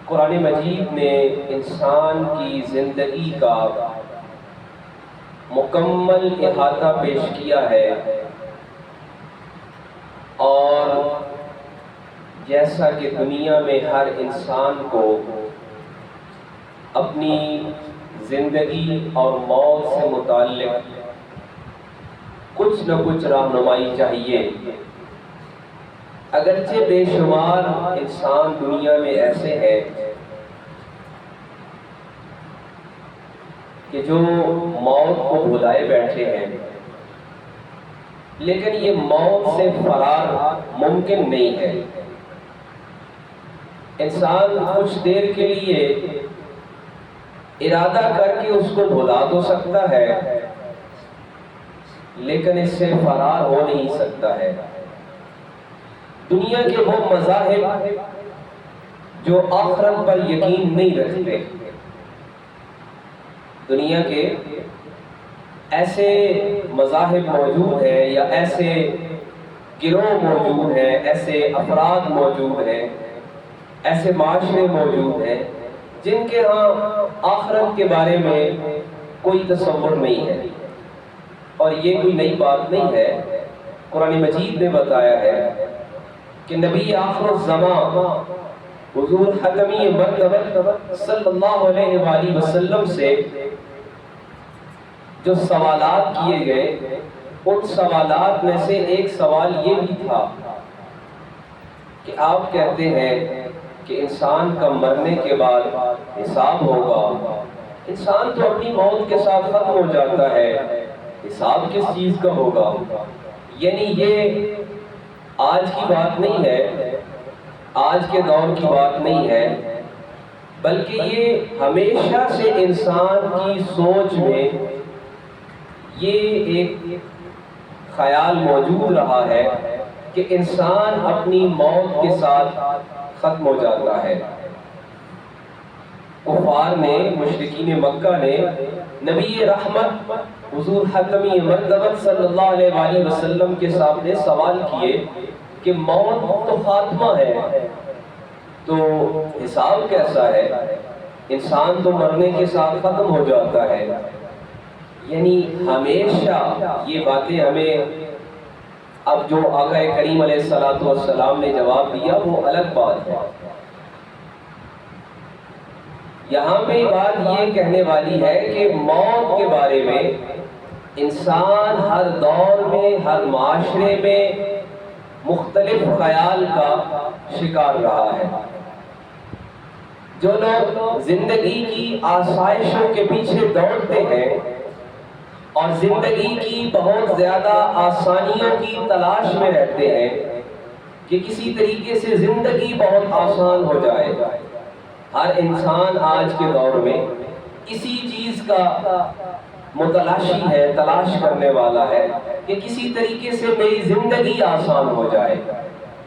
قرآن مجید نے انسان کی زندگی کا مکمل احاطہ پیش کیا ہے، اور جیسا کہ دنیا میں ہر انسان کو اپنی زندگی اور موت سے متعلق کچھ نہ کچھ رہنمائی چاہیے، اگرچہ بے شمار انسان دنیا میں ایسے ہیں کہ جو موت کو بھلائے بیٹھے ہیں، لیکن یہ موت سے فرار ممکن نہیں ہے۔ انسان کچھ دیر کے لیے ارادہ کر کے اس کو بھلا تو سکتا ہے، لیکن اس سے فرار ہو نہیں سکتا ہے۔ دنیا کے وہ مذاہب جو آخرت پر یقین نہیں رکھتے، دنیا کے ایسے مذاہب موجود ہیں یا ایسے گروہ موجود ہیں، ایسے افراد موجود ہیں، ایسے معاشرے موجود ہیں جن کے ہاں آخرت کے بارے میں کوئی تصور نہیں ہے۔ اور یہ کوئی نئی بات نہیں ہے، قرآن مجید نے بتایا ہے کہ نبی آخر الزمان حضور حتمی مرتبہ صلی اللہ علیہ وآلہ وسلم سے جو سوالات کیے گئے، ان سوالات میں سے ایک سوال یہ بھی تھا کہ آپ کہتے ہیں کہ انسان کا مرنے کے بعد حساب ہوگا۔ انسان تو اپنی موت کے ساتھ ختم ہو جاتا ہے، حساب کس چیز کا ہوگا؟ یعنی یہ آج کی بات نہیں ہے، آج کے دور کی بات نہیں ہے، بلکہ یہ ہمیشہ سے انسان کی سوچ میں یہ ایک خیال موجود رہا ہے کہ انسان اپنی موت کے ساتھ ختم ہو جاتا ہے۔ کفار نے، مشرکین مکہ نے نبی رحمت حضور حتمی مرتبہ صلی اللہ علیہ وآلہ وسلم کے سامنے سوال کیے کہ موت تو خاتمہ ہے، تو حساب کیسا ہے؟ انسان تو مرنے کے ساتھ ختم ہو جاتا ہے۔ یعنی ہمیشہ یہ باتیں ہمیں، اب جو آقا کریم علیہ السلام نے جواب دیا وہ الگ بات ہے، یہاں پہ بات یہ کہنے والی ہے کہ موت کے بارے میں انسان ہر دور میں، ہر معاشرے میں مختلف خیال کا شکار رہا ہے۔ جو لوگ زندگی کی آسائشوں کے پیچھے دوڑتے ہیں اور زندگی کی بہت زیادہ آسانیوں کی تلاش میں رہتے ہیں کہ کسی طریقے سے زندگی بہت آسان ہو جائے، ہر انسان آج کے دور میں اسی چیز کا متلاشی ہے، تلاش کرنے والا ہے کہ کسی طریقے سے میری زندگی آسان ہو جائے۔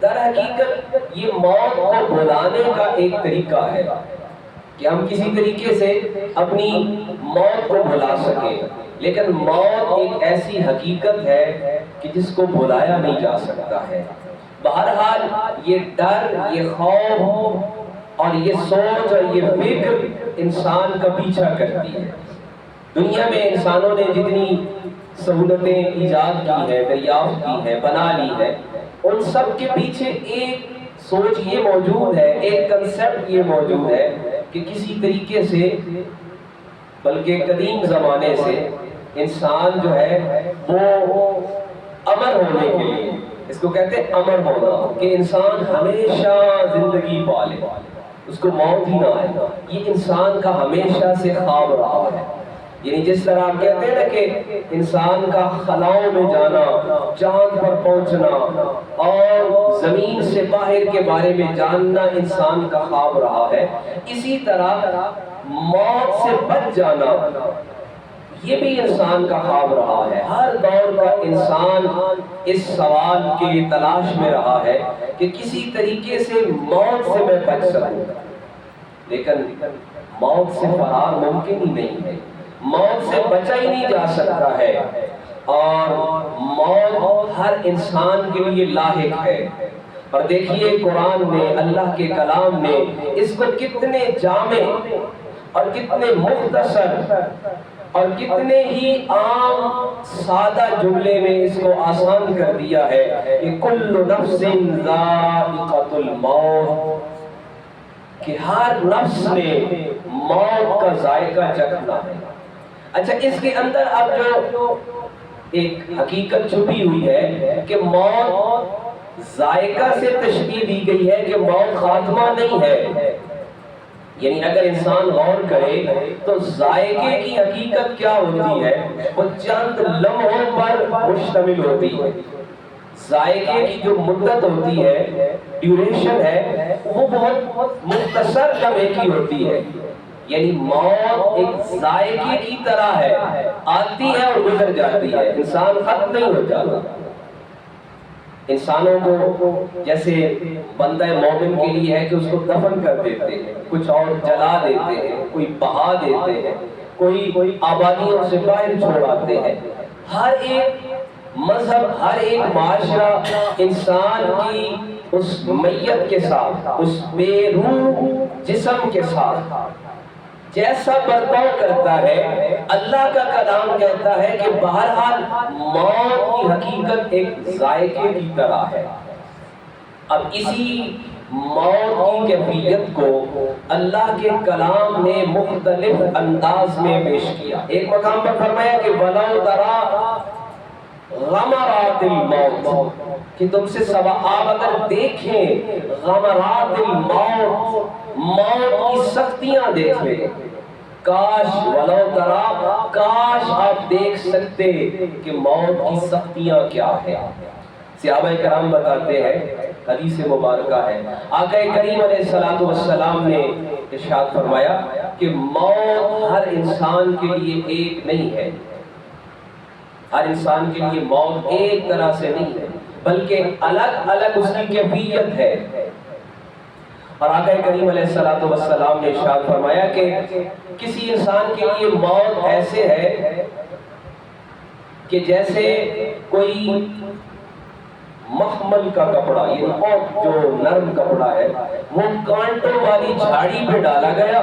در حقیقت یہ موت کو بھلانے کا ایک طریقہ ہے کہ ہم کسی طریقے سے اپنی موت کو بھلا سکیں، لیکن موت ایک ایسی حقیقت ہے کہ جس کو بھلایا نہیں جا سکتا ہے۔ بہرحال یہ ڈر، یہ خوف اور یہ سوچ اور یہ فکر انسان کا پیچھا کرتی ہے۔ دنیا میں انسانوں نے جتنی سہولتیں ایجاد کی ہیں، دریافت کی ہیں، بنا لی ہیں، ان سب کے پیچھے ایک سوچ یہ موجود ہے، ایک کنسیپٹ یہ موجود ہے کہ کسی طریقے سے، بلکہ قدیم زمانے سے انسان جو ہے وہ امر ہونے کے لیے، اس کو کہتے ہیں امر ہونا، کہ انسان ہمیشہ زندگی پالے، اس کو موت ہی نہ آئے۔ یہ انسان کا ہمیشہ سے خواب رہا ہے۔ یعنی جس طرح آپ کہتے ہیں نا کہ انسان کا خلاؤں میں جانا، چاند پر پہنچنا اور زمین سے باہر کے بارے میں جاننا انسان کا خواب رہا ہے، اسی طرح موت سے بچ جانا یہ بھی انسان کا خواب رہا ہے۔ ہر دور کا انسان اس سوال کی تلاش میں رہا ہے کہ کسی طریقے سے موت سے میں بچ سکوں، لیکن موت سے فرار ممکن ہی نہیں ہے، موت سے بچا ہی نہیں جا سکتا ہے، اور موت ہر انسان کے لیے لاحق ہے۔ اور دیکھیے قرآن نے، اللہ کے کلام نے اس کو کتنے جامع اور کتنے مختصر اور کتنے ہی عام سادہ جملے میں اس کو آسان کر دیا ہے کہ کل نفس ذائقۃ الموت، کہ ہر نفس نے موت کا ذائقہ چکھنا ہے۔ اچھا، اس کے اندر اب جو ایک حقیقت چھپی ہوئی ہے کہ موت ذائقہ سے تشبیہ دی گئی ہے کہ موت خاتمہ نہیں ہے، یعنی اگر انسان غور کرے تو ذائقے کی حقیقت کیا ہوتی ہے، وہ چند لمحوں پر مشتمل ہوتی ہے۔ ذائقے کی جو مدت ہوتی ہے، ڈیوریشن ہے، وہ بہت مختصر لمحے کی ہوتی ہے، یعنی موت ایک ذائقے کی طرح ہے، آتی ہے اور گزر جاتی ہے، انسان ختم نہیں ہو جاتا۔ انسانوں کو جیسے بندہ مومن کے لیے ہے کہ اس کو دفن کر دیتے ہیں، کچھ اور جلا دیتے ہیں، کوئی بہا دیتے ہیں، کوئی آبادیوں سے باہر چھوڑاتے ہیں۔ ہر ایک مذہب، ہر ایک معاشرہ انسان کی اس میت کے ساتھ، اس بے روح جسم کے ساتھ جیسا برتاؤ کرتا ہے، اللہ کا کلام کہتا ہے کہ بہرحال موت کی حقیقت ایک ذائقے کی طرح ہے۔ اب اسی موت کی کیفیت کو اللہ کے کلام نے مختلف انداز میں پیش کیا۔ ایک مقام پر فرمایا کہ وَلَوْ تَرَىٰ غمرات الموت، کہ تم سے سوا آپ اگر دیکھیں غمرات الموت، موت کی سختیاں دیکھ لیں، کاش ولو ترا، کاش آپ دیکھ سکتے کہ موت کی سختیاں کیا ہے۔ صحابہ کرام بتاتے ہیں، حدیث مبارکہ ہے، آقا کریم علیہ السلام نے ارشاد فرمایا کہ موت ہر انسان کے لیے ایک نہیں ہے، ہر انسان کے لیے موت ایک طرح سے نہیں ہے، بلکہ الگ الگ اس کی کیفیت ہے۔ اور آقا کریم علیہ السلام نے ارشاد فرمایا کہ کسی انسان کے لیے موت ایسے ہے کہ جیسے کوئی مخمل کا کپڑا، یہ بہت جو نرم کپڑا ہے، وہ کانٹوں والی جھاڑی پہ ڈالا گیا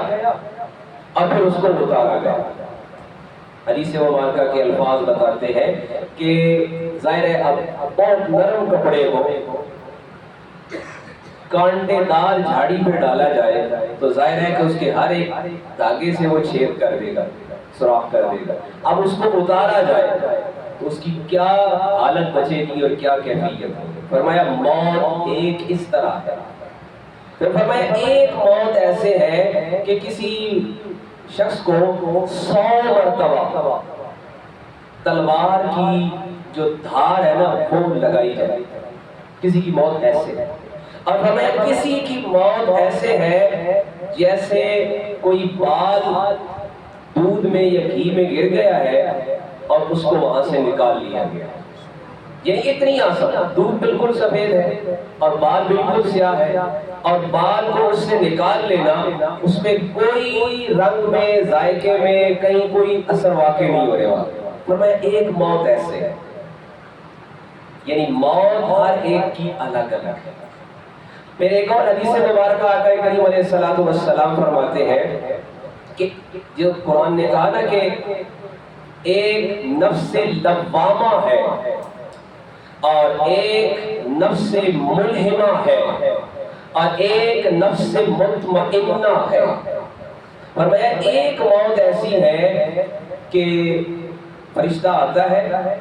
اور پھر اس کو اتارا گیا۔ حدیث مبارکہ کے الفاظ بتاتے ہیں کہ ظاہر ہے اب بہت نرم کپڑے کو کانٹے دار جھاڑی پہ ڈالا جائے تو ظاہر ہے کہ اس کے ہر ایک دھاگے سے وہ چھید کر دے گا، سوراخ کر دے گا۔ اب اس کو اتارا جائے تو اس کی کیا حالت بچے گی اور کیا کیفیت ہوگی۔ فرمایا موت ایک اس طرح ہے۔ پھر فرمایا ایک موت ایسے ہے کہ کسی شخص کو 100 مرتبہ تلوار کی جو دھار ہے نا وہ لگائی جائے، کسی کی موت ایسے ہے۔ اور فرمایا کسی کی موت ایسے ہے جیسے کوئی بال دودھ میں یا گھی میں گر گیا ہے اور اس کو وہاں سے نکال لیا گیا، یعنی اتنی آسان، دودھ بالکل سفید ہے اور بال بالکل سیاہ ہے، اور بال کو اس سے نکال لینا، اس میں کوئی رنگ میں، ذائقے میں کہیں کوئی اثر واقع نہیں ہونے والا۔ فرمایا ایک موت ایسے ہے، یعنی موت ہر ایک کی الگ الگ ہے۔ پھر ایک اور حدیث مبارکہ آقا کریم علیہ السلام فرماتے ہیں کہ جو قرآن نے کہا نا کہ ایک نفس لوامہ ہے اور ایک نفس ملہمہ ہے اور ایک نفس مطمئنہ ہے۔ فرمایا ایک موت ایسی ہے کہ فرشتہ آتا ہے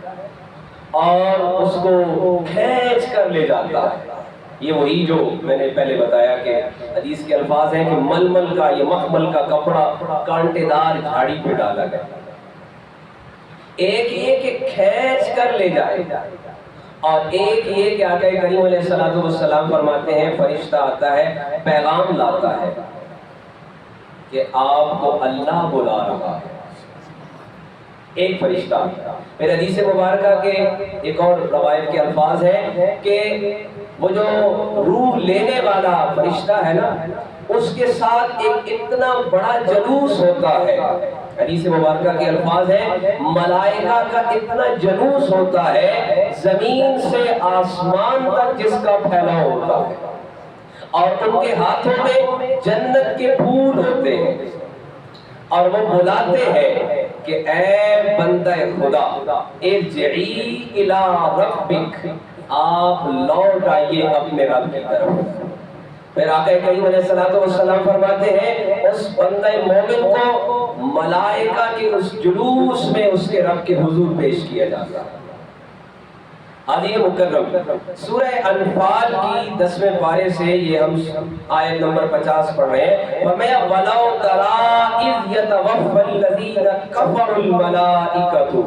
اور اس کو کھینچ کر لے جاتا ہے۔ یہ وہی جو میں نے پہلے بتایا کہ حدیث کے الفاظ ہیں کہ ململ کا یہ مخمل کا کپڑا کانٹے دار جھاڑی پہ ڈالا گیا، ایک یہ کہ کھینچ کر لے جائے، اور ایک یہ کہ آقا کریم علیہ السلام فرماتے ہیں فرشتہ آتا ہے پیغام لاتا ہے کہ آپ کو اللہ بلا رہا ہے، ایک فرشتہ۔ پھر حدیث مبارکہ کے ایک اور روایت کے الفاظ ہیں کہ وہ جو روح لینے والا فرشتہ ہے نا، اس کے ساتھ ایک اتنا بڑا جلوس ہوتا ہے، حدیث مبارکہ کے الفاظ ہیں ملائکہ کا اتنا جلوس ہوتا ہے زمین سے آسمان تک جس کا پھیلاؤ ہوتا ہے، اور ان کے ہاتھوں میں جنت کے پھول ہوتے ہیں، اور وہ بلاتے ہیں کہ اے بندہ خدا ارجعی الی ربک، آپ لوٹ آئیے اپنے رب کی طرف۔ پھر آقا کریم علیہ السلام فرماتے ہیں اس بندہ مومن کو ملائکہ کے اس جلوس میں اس کے رب کے حضور پیش کیا جاتا ہے۔ علی مکرم سورہ انفال کی 10ویں پارے سے یہ ہم آیت نمبر 50 پڑھ رہے ہیں، فرمایا وَلَوْ تَرَىٰ إِذْ يَتَوَفَّى الَّذِينَ كَفَرُوا الْمَلَائِكَةُ،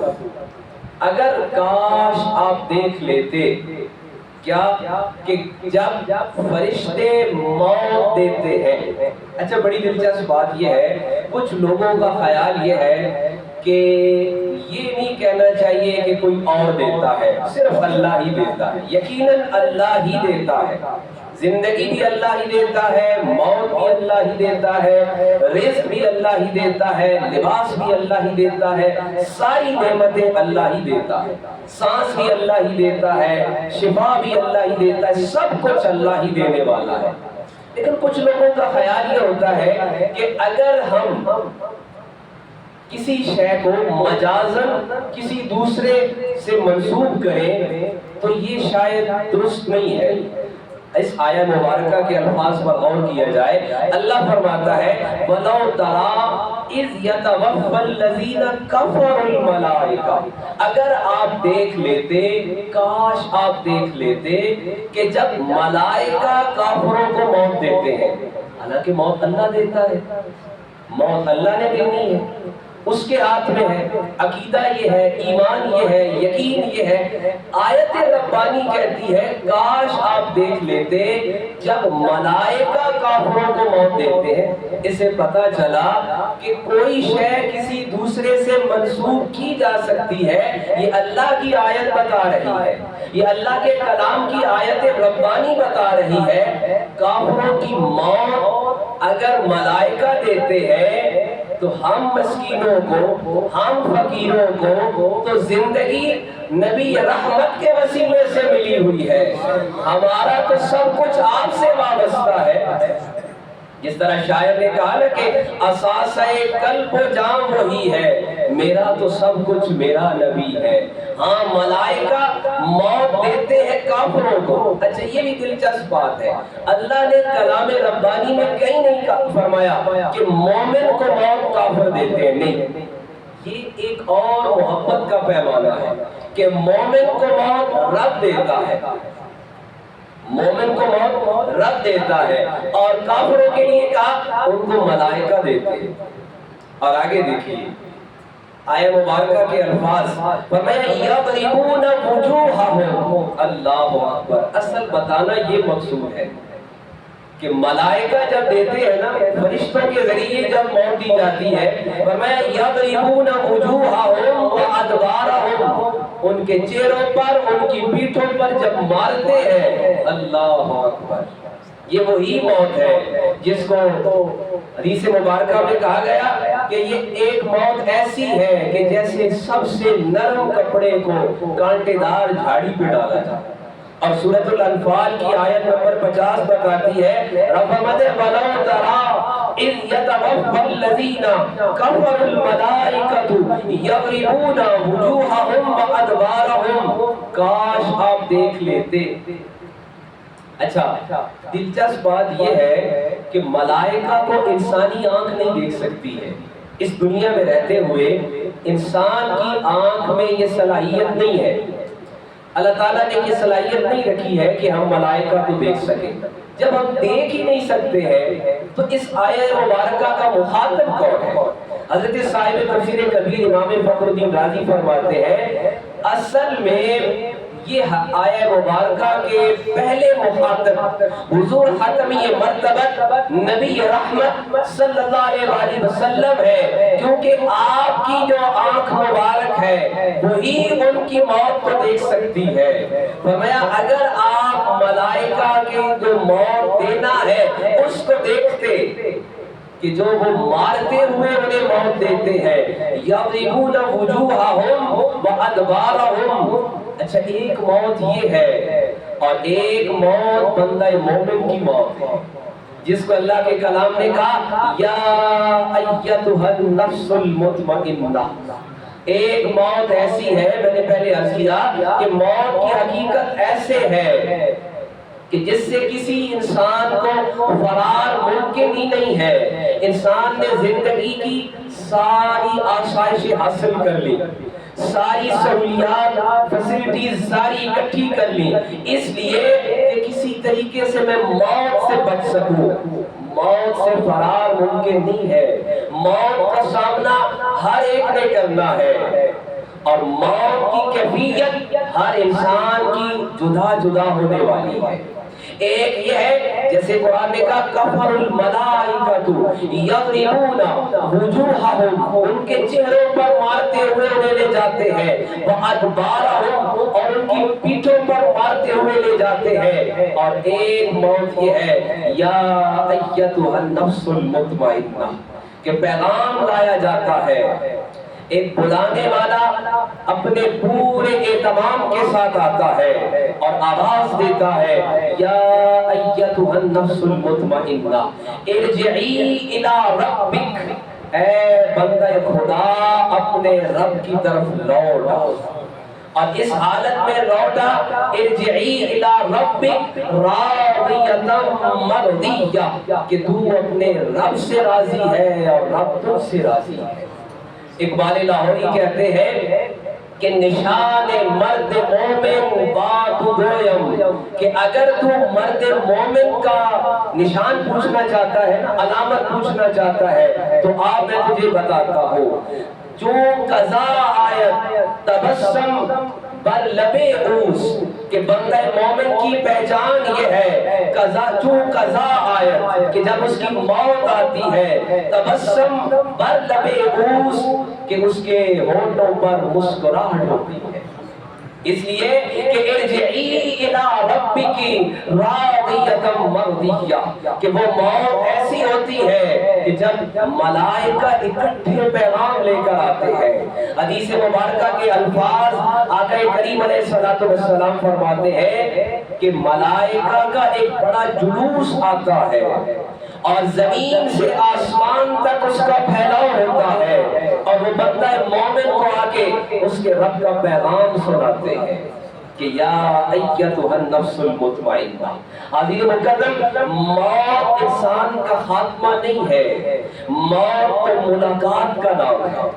اگر کاش آپ دیکھ لیتے کیا کہ جب فرشتے موت دیتے ہیں۔ اچھا بڑی دلچسپ بات یہ ہے، کچھ لوگوں کا خیال یہ ہے کہ یہ نہیں کہنا چاہیے کہ کوئی اور دیتا ہے، صرف اللہ ہی دیتا ہے۔ یقیناً اللہ ہی دیتا ہے، زندگی بھی اللہ ہی دیتا ہے، موت بھی اللہ ہی دیتا ہے، رزق بھی اللہ ہی دیتا ہے، لباس بھی اللہ ہی دیتا ہے، ساری نعمتیں اللہ ہی دیتا ہے، سانس بھی اللہ ہی دیتا ہے، شفا بھی اللہ ہی دیتا ہے، سب کچھ اللہ ہی دینے والا ہے۔ لیکن کچھ لوگوں کا خیال یہ ہوتا ہے کہ اگر ہم کسی شے کو مجازن کسی دوسرے سے منسوب کریں تو یہ شاید درست نہیں ہے۔ اس آیہ مبارکہ کے الفاظ پر غور کیا جائے، اللہ فرماتا ہے وَلَوْ تَرَىٰ إِذْ يَتَوَفَّى الَّذِينَ كَفَرُوا الْمَلَائِكَةَ، اگر آپ دیکھ لیتے، کاش آپ دیکھ لیتے کہ جب ملائکہ کافروں کو موت دیتے ہیں، حالانکہ موت اللہ دیتا ہے، موت اللہ نے دینی ہے، اس کے ہاتھ میں ہے، عقیدہ یہ ہے، ایمان یہ ہے، یقین یہ ہے۔ آیت ربانی کہتی ہے کاش آپ دیکھ لیتے جب ملائکہ کافروں کو موت دیتے ہیں، اسے پتہ چلا کہ کوئی شے کسی دوسرے سے منسوب کی جا سکتی ہے، یہ اللہ کی آیت بتا رہی ہے، یہ اللہ کے کلام کی آیت ربانی بتا رہی ہے۔ کافروں کی موت اگر ملائکہ دیتے ہیں تو ہم مسکینوں کو، ہم فقیروں کو تو زندگی نبی رحمت کے وسیلے سے ملی ہوئی ہے، ہمارا تو سب کچھ آپ سے وابستہ ہے۔ جس طرح شاعر نے کہا نا کہ اساسہ قلب و جان وہی ہے، میرا تو سب کچھ میرا نبی ہے۔ ہاں ملائکہ موت دیتے ہیں کافروں کو۔ اچھا یہ بھی دلچسپ بات ہے، اللہ نے کلام ربانی میں کہیں نہیں فرمایا کہ مومن کو موت کافر دیتے ہیں، نہیں، یہ ایک اور محبت کا پیمانہ ہے کہ مومن کو موت رب دیتا ہے، مومن کو موت رب دیتا ہے، اور کافروں کے لیے کہا ان کو ملائکہ دیتے ہیں۔ اور آگے دیکھیے آیہ مبارکہ کے الفاظ، فرمایا یضربون وجوہہم، اللہ اکبر۔ اصل بتانا یہ مقصود ہے کہ ملائکہ جب دیتے ہیں نا، فرشتوں کے ذریعے جب موت دی جاتی ہے، فرمایا یضربون وجوہہم وادبارہم، ان کے چہروں پر، ان کی پیٹھوں پر جب مارتے ہیں، اللہ اکبر۔ یہ وہی موت ہے جس کو حدیث مبارکہ میں کہا گیا کہ یہ ایک موت ایسی ہے کہ جیسے سب سے نرم کپڑے کو کانٹے دار جھاڑی پہ ڈالا جائے۔ اور سورۃ الانفال کی آیت نمبر 50 بتاتی ہے رفمت وَلَوْ تَرَىٰ إِذْ يَتَوَفَّى الَّذِينَ كَفَرُوا الْمَلَائِكَةُ يَضْرِبُونَ وُجُوهَهُمْ وَأَدْبَارَهُمْ، کاش آپ دیکھ لیتے۔ اچھا دلچسپ بات یہ ہے کہ ملائکہ کو انسانی آنکھ نہیں دیکھ سکتی ہے، اس دنیا میں رہتے ہوئے انسان کی آنکھ میں یہ صلاحیت نہیں ہے، اللہ تعالیٰ نے یہ صلاحیت نہیں رکھی ہے کہ ہم ملائکہ کو دیکھ سکیں۔ جب ہم دیکھ ہی نہیں سکتے ہیں تو اس آیہ مبارکہ کا مخاطب کون ہے؟ حضرت صاحب تفسیر کبیر امام فخر الدین رازی فرماتے ہیں اصل میں یہ آیہ مبارکہ کے پہلے مخاطب حضور ختمی مرتبت نبی رحمت صلی اللہ علیہ وسلم ہے، کیونکہ آپ کی جو آنکھ مبارک ہے وہی ان کی موت کو دیکھ سکتی ہے۔ فرمایا اگر آپ ملائکہ کے جو موت دینا ہے اس کو دیکھتے کہ جو وہ مارتے ہوئے انہیں موت دیتے ہیں، یضربون وجوہہم وادبارہم۔ اچھا ایک موت یہ ہے اور ایک موت بندہ مومن کی موت ہے، جس کو اللہ کے کلام نے کہا یا ایتھا النفس المطمئنہ۔ ایک موت ایسی ہے، میں نے پہلے عرض کیا کہ موت کی حقیقت ایسے ہے کہ جس سے کسی انسان کو فرار ممکن ہی نہیں ہے۔ انسان نے زندگی کی ساری آسائشیں حاصل کر لی، ساری سہولیات فیسلٹیز ساری اکٹھی کر لی، اس لیے کہ کسی طریقے سے میں موت سے بچ سکوں۔ موت سے فرار ممکن نہیں ہے، موت کا سامنا ہر ایک نے کرنا ہے، اور موت کی کیفیت ہر انسان کی جدا جدا ہونے والی ہے۔ ایک یہ ہے جیسے قرآن نے کہا کفر الملائکۃ یضربون وجوہہم، ان کے چہروں پر مارتے ہوئے انہیں لے جاتے ہیں، وادبارہم، اور ان کی پیٹھوں پر مارتے ہوئے لے جاتے ہیں۔ اور ایک موت یہ ہے یا ایتھا النفس المطمئنہ، کہ پیغام لایا جاتا ہے، ایک بلانے والا اپنے پورے اہتمام کے ساتھ آتا ہے اور آواز دیتا ہے یا ایتھا النفس المطمئنہ ارجعی الی ربک، اے بندہ خدا اپنے رب کی طرف لوٹ آؤ۔ اور اس حالت میں لوٹا ارجعی الی ربک راضیۃ مرضیہ، کہ تو اپنے رب سے راضی ہے اور رب تجھ سے راضی ہے۔ اقبال لاہوری کہتے ہیں کہ نشان مرد مومن بات گویم، کہ اگر تو مرد مومن کا نشان پوچھنا چاہتا ہے، علامت پوچھنا چاہتا ہے، تو آپ میں تجھے بتاتا ہوں، جو قضا آیت تبسم بر لبے اوس، کہ بندہ مومن کی پہچان یہ ہے قضا آیت، کہ جب اس کی موت آتی ہے، تبسم بر لبے اوس، کہ اس کے ہونٹوں پر مسکراہٹ ہوتی ہے۔ اس لیے کہ ارجعی الی ربک راضیۃ مرضیہ، کہ وہ موت ایسی ہوتی ہے کہ جب ملائکہ اکٹھے پیغام لے کر آتے ہیں۔ حدیث مبارکہ کے الفاظ آقا کریم علیہ الصلوۃ والسلام فرماتے ہیں کہ ملائکہ کا ایک بڑا جلوس آتا ہے اور زمین سے آسمان تک اس کا پھیلاؤ ہوتا ہے، اور وہ بندہ مومن کو آ کے اس کے رب کا پیغام سناتے ہیں کہ یا ایتھا النفس المطمئنہ۔ حاضرین مکرم، موت انسان کا خاتمہ نہیں ہے، موت تو ملاقات کا نام ہے۔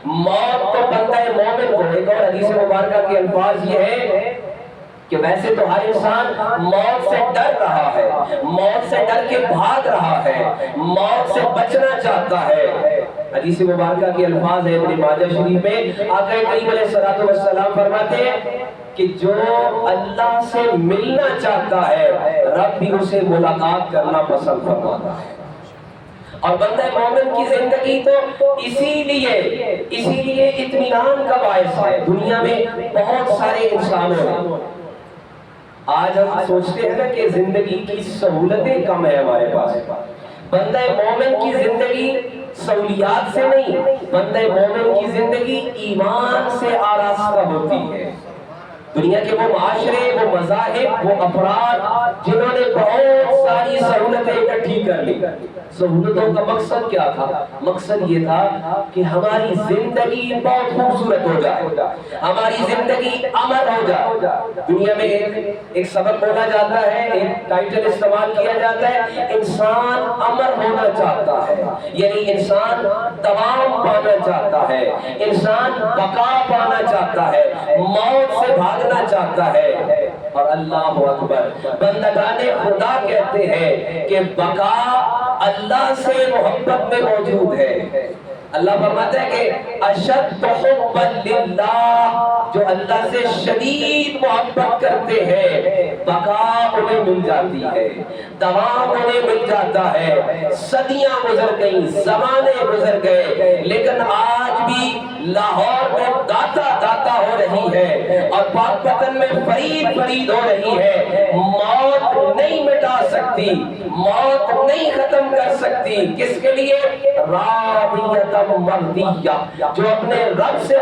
موت تو بندہ مومن کو، ایک اور حدیث مبارکہ کے الفاظ یہ ہے کہ ویسے تو ہر انسان موت سے ڈر رہا ہے، موت سے ڈر کے بھاگ رہا ہے، موت سے بچنا چاہتا ہے۔ حدیث مبارکہ کے الفاظ ہے ابن ماجہ شریف میں، آقا کریم علیہ الصلوۃ والسلام فرماتے ہیں کہ جو اللہ سے ملنا چاہتا ہے رب بھی اسے ملاقات کرنا پسند فرماتا ہے۔ اور بندہ مومن کی زندگی تو اسی لیے اطمینان کا باعث ہے۔ دنیا میں بہت سارے انسانوں ہیں، آج ہم سوچتے ہیں کہ زندگی کی سہولتیں کم ہیں ہمارے پاس، بندہ مومن کی زندگی سہولیات سے نہیں، بندہ مومن کی زندگی ایمان سے آراستہ ہوتی ہے۔ دنیا کے وہ معاشرے، وہ مذاہب، وہ افراد جنہوں نے بہت ساری سہولتیں اکٹھی کر لی، سہولتوں کا مقصد کیا تھا؟ مقصد یہ تھا کہ ہماری زندگی بہت خوبصورت ہو جائے، ہماری زندگی امن ہو جائے۔ دنیا میں ایک سبق بولا جاتا ہے، ایک ٹائٹل استعمال کیا جاتا ہے، انسان امن ہونا چاہتا ہے، یعنی انسان دوام پانا چاہتا ہے، انسان بقا پانا چاہتا ہے، موت سے بھاگنا چاہتا ہے۔ اور اللہ اکبر، بندگان خدا کہتے ہیں کہ بقا اللہ سے محبت میں موجود ہے۔ اللہ فرماتا ہے کہ اشد حبا للہ، جو اللہ سے شدید محبت کرتے ہیں بقا انہیں مل جاتی ہے، دوام انہیں مل جاتا ہے۔ صدیاں گزر گئیں، زمانے گزر گئے، لیکن آج بھی لاہور میں داتا داتا ہو رہی ہے اور پاک پتن میں فرید فرید ہو رہی ہے۔ موت نہیں مٹا سکتی، موت نہیں ختم کر سکتی، کس کے لیے؟ راضیۃ مرضیہ، جو اپنے رب سے